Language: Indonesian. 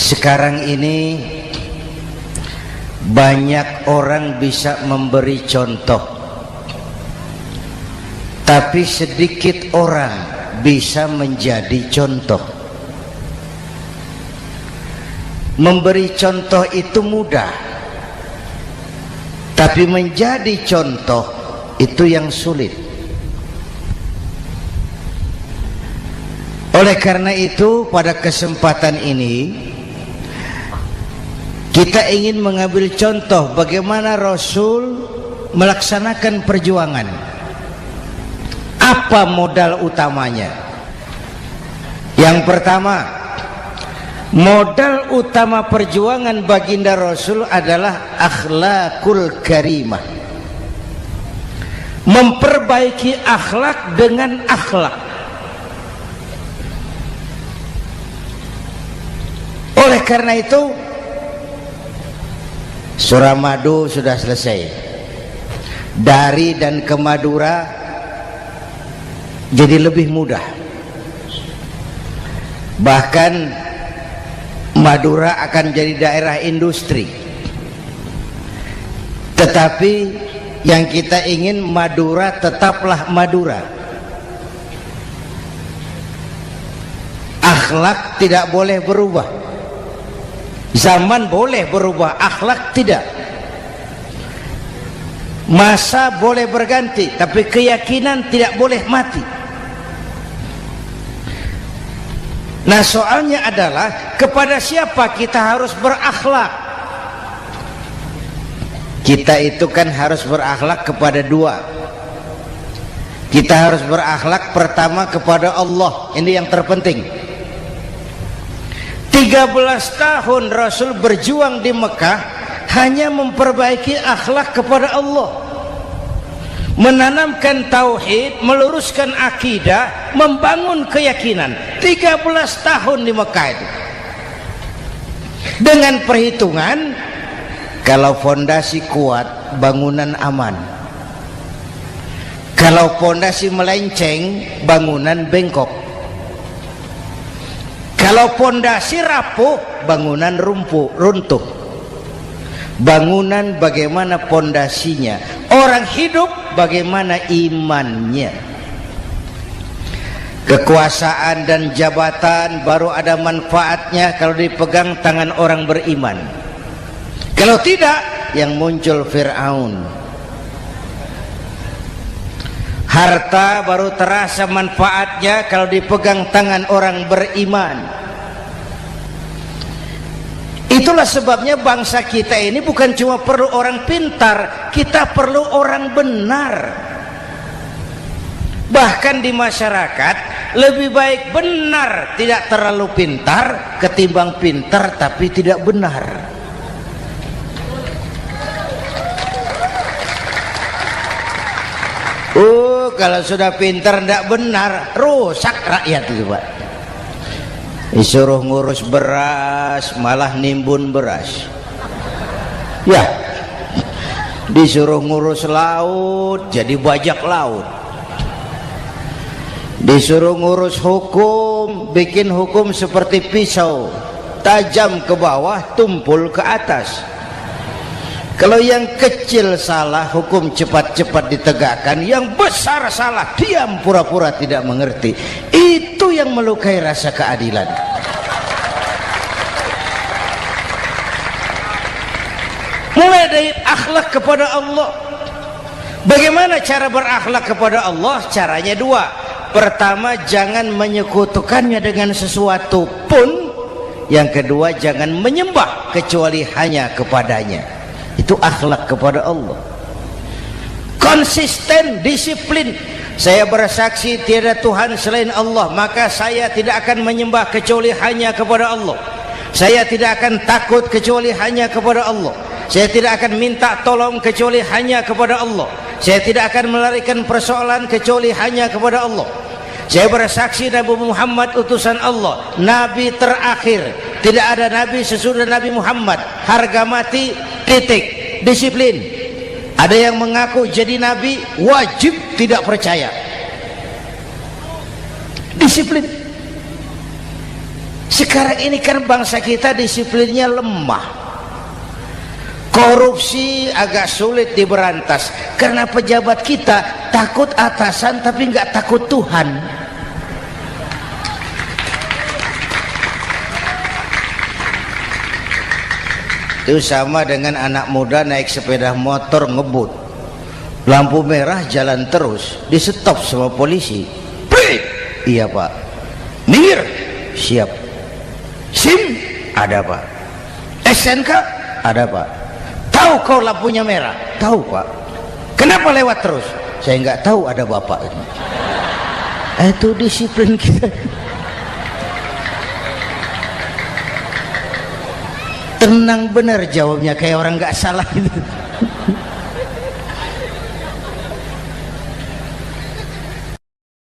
Sekarang ini banyak orang bisa memberi contoh, tapi sedikit orang bisa menjadi contoh. Memberi contoh itu mudah, tapi menjadi contoh itu yang sulit. Oleh karena itu, pada kesempatan ini kita ingin mengambil contoh bagaimana Rasul melaksanakan perjuangan. Apa modal utamanya? Yang pertama, modal utama perjuangan baginda Rasul adalah akhlakul karimah. Memperbaiki akhlak dengan akhlak. Oleh karena itu, Suramadu sudah selesai. Dari dan ke Madura jadi lebih mudah. Bahkan Madura akan jadi daerah industri. Tetapi yang kita ingin, Madura tetaplah Madura. Akhlak tidak boleh berubah. Zaman boleh berubah, akhlak tidak. Masa boleh berganti, tapi keyakinan tidak boleh mati. Nah, soalnya adalah kepada siapa kita harus berakhlak. Kita itu kan harus berakhlak kepada dua. Kita harus berakhlak pertama kepada Allah. Ini yang terpenting. 13 tahun Rasul berjuang di Mekah hanya memperbaiki akhlak kepada Allah, menanamkan tauhid, meluruskan akidah, membangun keyakinan. 13 tahun di Mekah itu, dengan perhitungan kalau fondasi kuat, bangunan aman. Kalau fondasi melenceng, bangunan bengkok. Kalau fondasi rapuh, bangunan runtuh. Bangunan bagaimana fondasinya, orang hidup bagaimana imannya. Kekuasaan dan jabatan baru ada manfaatnya kalau dipegang tangan orang beriman. Kalau tidak, yang muncul Fir'aun. Harta baru terasa manfaatnya kalau dipegang tangan orang beriman. Itulah sebabnya bangsa kita ini bukan cuma perlu orang pintar, kita perlu orang benar. Bahkan di masyarakat lebih baik benar tidak terlalu pintar ketimbang pintar tapi tidak benar. Kalau sudah pintar tidak benar, rusak rakyat itu, Pak. Disuruh ngurus beras malah nimbun beras. Ya, disuruh ngurus laut jadi bajak laut. Disuruh ngurus hukum, bikin hukum seperti pisau, tajam ke bawah, tumpul ke atas. Kalau yang kecil salah, hukum cepat-cepat ditegakkan. Yang besar salah, diam pura-pura tidak mengerti. Itu yang melukai rasa keadilan. Mulai dari akhlak kepada Allah. Bagaimana cara berakhlak kepada Allah? Caranya dua. Pertama, jangan menyekutukannya dengan sesuatu pun. Yang kedua, jangan menyembah kecuali hanya kepadanya. Itu akhlak kepada Allah. Konsisten, disiplin. Saya bersaksi tiada Tuhan selain Allah, maka saya tidak akan menyembah kecuali hanya kepada Allah. Saya tidak akan takut kecuali hanya kepada Allah. Saya tidak akan minta tolong kecuali hanya kepada Allah. Saya tidak akan melarikan persoalan kecuali hanya kepada Allah. Saya bersaksi Nabi Muhammad utusan Allah, Nabi terakhir. Tidak ada Nabi sesudah Nabi Muhammad. Harga mati, titik. Disiplin. Ada yang mengaku jadi Nabi, wajib tidak percaya. Disiplin. Sekarang ini kan bangsa kita disiplinnya lemah, korupsi agak sulit diberantas karena pejabat kita takut atasan tapi nggak takut Tuhan. Itu sama dengan anak muda naik sepeda motor ngebut, lampu merah jalan terus, di stop sama polisi. Break. Iya pak. Minggir. Siap. SIM ada pak. SNK ada pak. Tahu kau lampunya merah? Tahu pak. Kenapa lewat terus? Saya nggak tahu, ada bapak. Itu disiplin kita. Tenang bener jawabnya, kayak orang nggak salah gitu.